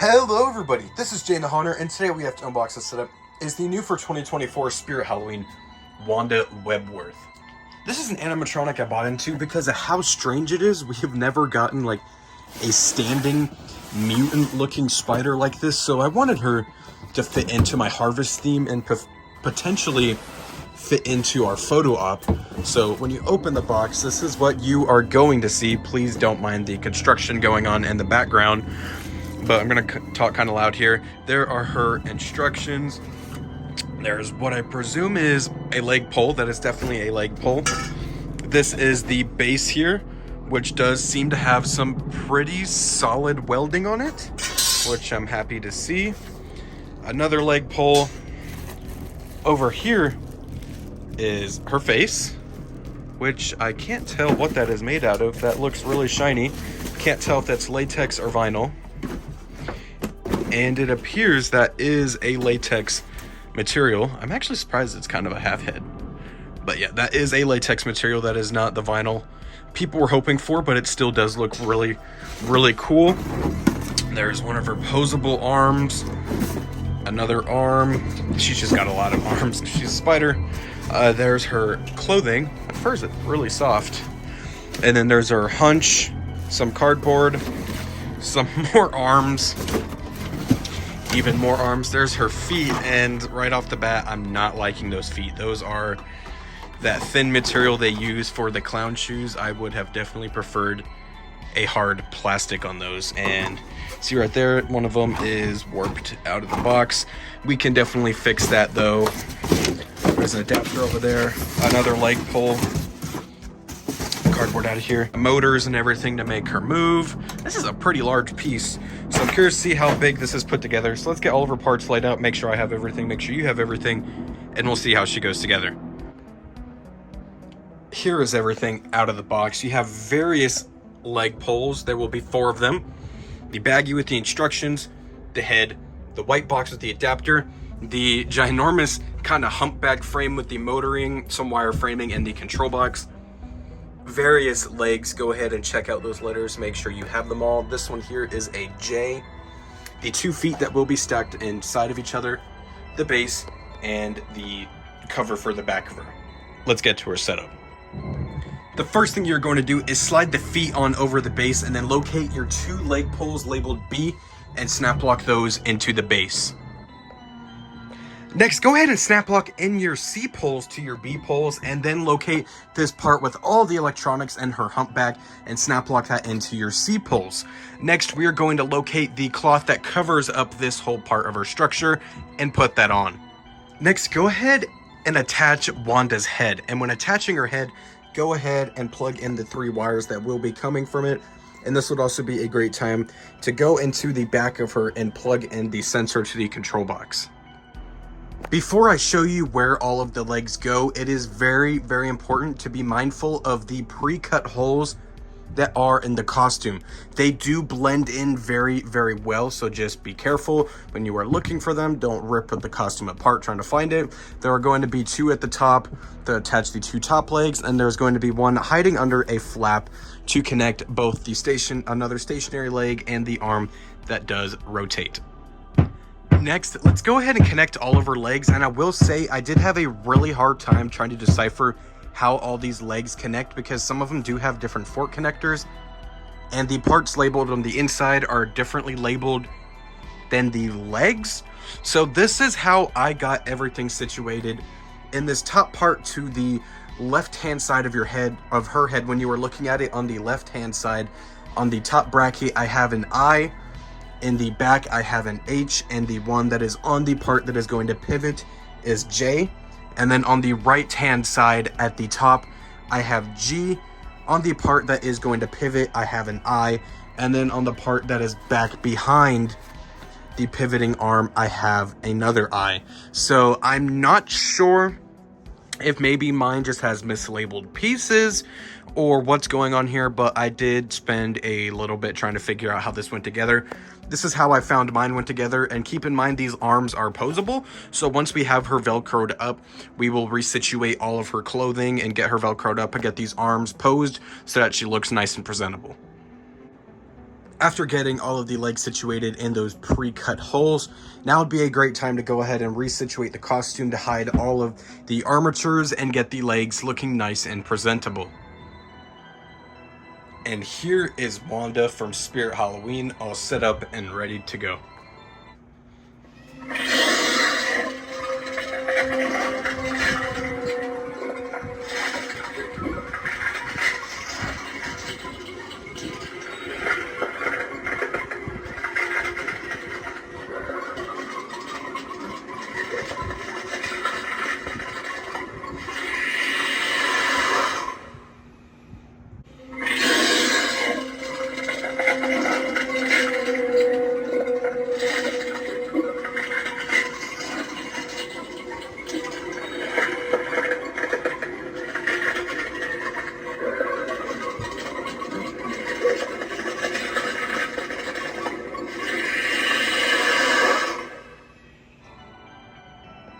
Hello everybody, this is Jay the Hunter, and today we have to unbox this setup. Is the new for 2024 Spirit Halloween, Wanda Webworth. This is an animatronic I bought into because of how strange it is. We have never gotten like a standing mutant looking spider like this, so I wanted her to fit into my harvest theme and potentially fit into our photo op. So when you open the box, this is what you are going to see. Please don't mind the construction going on in the background, but I'm gonna talk kind of loud here. There are her instructions. There's what I presume is a leg pole. That is definitely a leg pole. This is the base here, which does seem to have some pretty solid welding on it, which I'm happy to see. Another leg pole. Over here is her face, which I can't tell what that is made out of. That looks really shiny. Can't tell if that's latex or vinyl. And it appears that is a latex material. I'm actually surprised it's kind of a half head. But yeah, that is a latex material. That is not the vinyl people were hoping for, but it still does look really, really cool. There's one of her posable arms. Another arm. She's just got a lot of arms. She's a spider. There's her clothing. At first, it's really soft. And then there's her hunch, some cardboard, some more arms. Even more arms. There's her feet, and right off the bat, I'm not liking those feet. Those are that thin material they use for the clown shoes. I would have definitely preferred a hard plastic on those. And see right there, one of them is warped out of the box. We can definitely fix that though. There's an adapter over there. Another leg pull. Cardboard out of here, motors and everything to make her move. This is a pretty large piece, so I'm curious to see how big this is put together. So let's get all of her parts laid out, make sure I have everything, make sure you have everything, and we'll see how she goes together. Here is everything out of the box. You have various leg poles. There will be 4 of them. The baggie with the instructions, the head, the white box with the adapter, the ginormous kind of humpback frame with the motoring, some wire framing, and the control box. Various legs. Go ahead and check out those letters, make sure you have them all. This one here is a J. The 2 feet that will be stacked inside of each other, the base, and the cover for the back of her. Let's get to her setup. The first thing you're going to do is slide the feet on over the base and then locate your 2 leg poles labeled B and snap lock those into the base. Next, go ahead and snap lock in your C poles to your B poles, and then locate this part with all the electronics and her humpback and snap lock that into your C poles. Next, we are going to locate the cloth that covers up this whole part of her structure and put that on. Next, go ahead and attach Wanda's head. And when attaching her head, go ahead and plug in the 3 wires that will be coming from it. And this would also be a great time to go into the back of her and plug in the sensor to the control box. Before I show you where all of the legs go, it is very, very important to be mindful of the pre-cut holes that are in the costume. They do blend in very, very well, so just be careful when you are looking for them. Don't rip the costume apart trying to find it. There are going to be 2 at the top to attach the 2 top legs, and there's going to be 1 hiding under a flap to connect both the another stationary leg and the arm that does rotate. Next, let's go ahead and connect all of her legs, and I will say I did have a really hard time trying to decipher how all these legs connect, because some of them do have different fork connectors, and the parts labeled on the inside are differently labeled than the legs. So this is how I got everything situated. In this top part to the left hand side of her head, when you were looking at it on the left hand side, on the top bracket I have an I. In the back, I have an H, and the one that is on the part that is going to pivot is J. And then on the right-hand side at the top, I have G. On the part that is going to pivot, I have an I. And then on the part that is back behind the pivoting arm, I have another I. So I'm not sure if maybe mine just has mislabeled pieces or what's going on here, but I did spend a little bit trying to figure out how this went together. This is how I found mine went together, and keep in mind these arms are posable, so once we have her velcroed up, we will resituate all of her clothing and get her velcroed up and get these arms posed so that she looks nice and presentable. After getting all of the legs situated in those pre-cut holes, now would be a great time to go ahead and resituate the costume to hide all of the armatures and get the legs looking nice and presentable. And here is Wanda from Spirit Halloween, all set up and ready to go.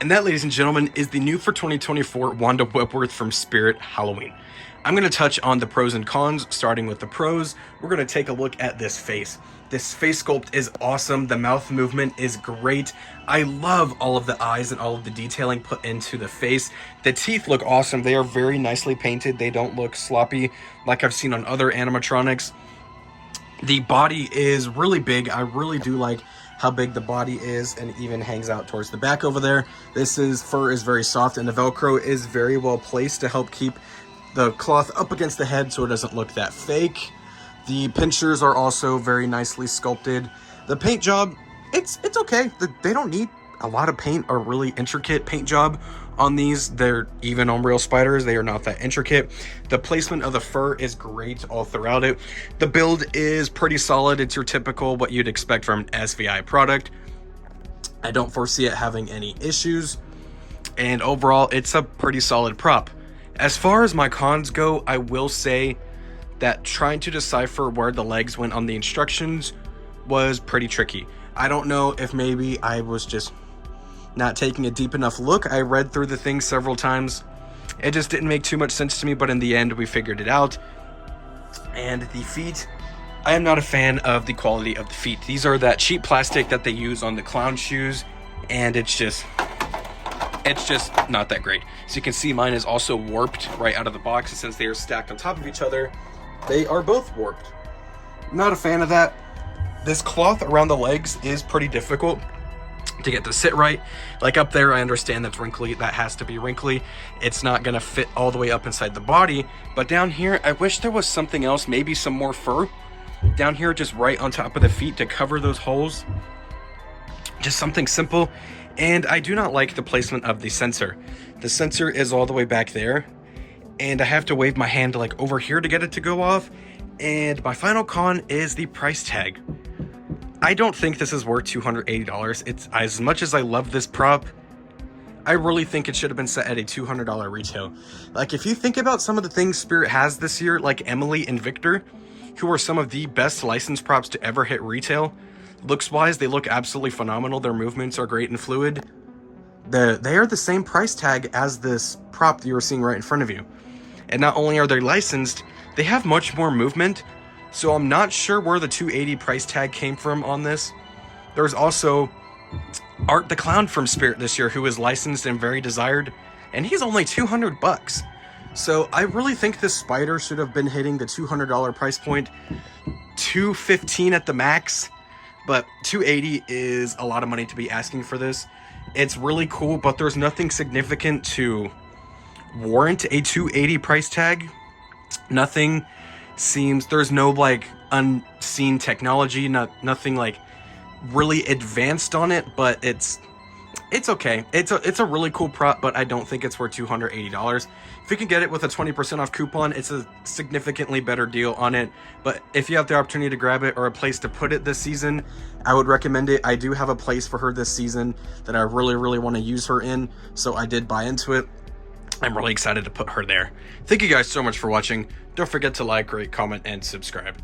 And that, ladies and gentlemen, is the new for 2024 Wanda Webworth from Spirit Halloween. I'm going to touch on the pros and cons. Starting with the pros, we're going to take a look at this face. This face sculpt is awesome. The mouth movement is great. I love all of the eyes and all of the detailing put into the face. The teeth look awesome. They are very nicely painted. They don't look sloppy like I've seen on other animatronics. The body is really big. I really do like how big the body is, and it even hangs out towards the back over there. Fur is very soft, and the Velcro is very well placed to help keep the cloth up against the head so it doesn't look that fake. The pinchers are also very nicely sculpted. The paint job, it's okay. They don't need a lot of paint or really intricate paint job on these. They're even on real spiders. They are not that intricate. The placement of the fur is great all throughout it. The build is pretty solid. It's your typical what you'd expect from an SVI product. I don't foresee it having any issues. And overall, it's a pretty solid prop. As far as my cons go, I will say that trying to decipher where the legs went on the instructions was pretty tricky. I don't know if maybe I was just not taking a deep enough look. I read through the thing several times. It just didn't make too much sense to me, but in the end, we figured it out. And the feet, I am not a fan of the quality of the feet. These are that cheap plastic that they use on the clown shoes, and it's just not that great. So you can see mine is also warped right out of the box, and since they are stacked on top of each other, they are both warped. Not a fan of that. This cloth around the legs is pretty difficult to get to sit right. Like up there, I understand that's wrinkly. That has to be wrinkly. It's not gonna fit all the way up inside the body. But down here, I wish there was something else, maybe some more fur down here, just right on top of the feet to cover those holes. Just something simple. And I do not like the placement of the sensor. The sensor is all the way back there, and I have to wave my hand like over here to get it to go off. And my final con is the price tag. I don't think this is worth $280. It's, as much as I love this prop, I really think it should have been set at a $200 retail. Like, if you think about some of the things Spirit has this year, like Emily and Victor, who are some of the best licensed props to ever hit retail, looks-wise, they look absolutely phenomenal. Their movements are great and fluid. They are the same price tag as this prop that you are seeing right in front of you. And not only are they licensed, they have much more movement. So I'm not sure where the $280 price tag came from on this. There's also Art the Clown from Spirit this year, who is licensed and very desired, and he's only $200. So I really think this spider should have been hitting the $200 price point, $215 at the max, but $280 is a lot of money to be asking for this. It's really cool, but there's nothing significant to warrant a $280 price tag. Nothing seems, there's no like unseen technology, nothing like really advanced on it, but it's okay. It's a really cool prop, but I don't think it's worth $280. If you can get it with a 20% off coupon, it's a significantly better deal on it. But if you have the opportunity to grab it or a place to put it this season, I would recommend it. I do have a place for her this season that I really want to use her in, so I did buy into it. I'm really excited to put her there. Thank you guys so much for watching. Don't forget to like, rate, comment, and subscribe.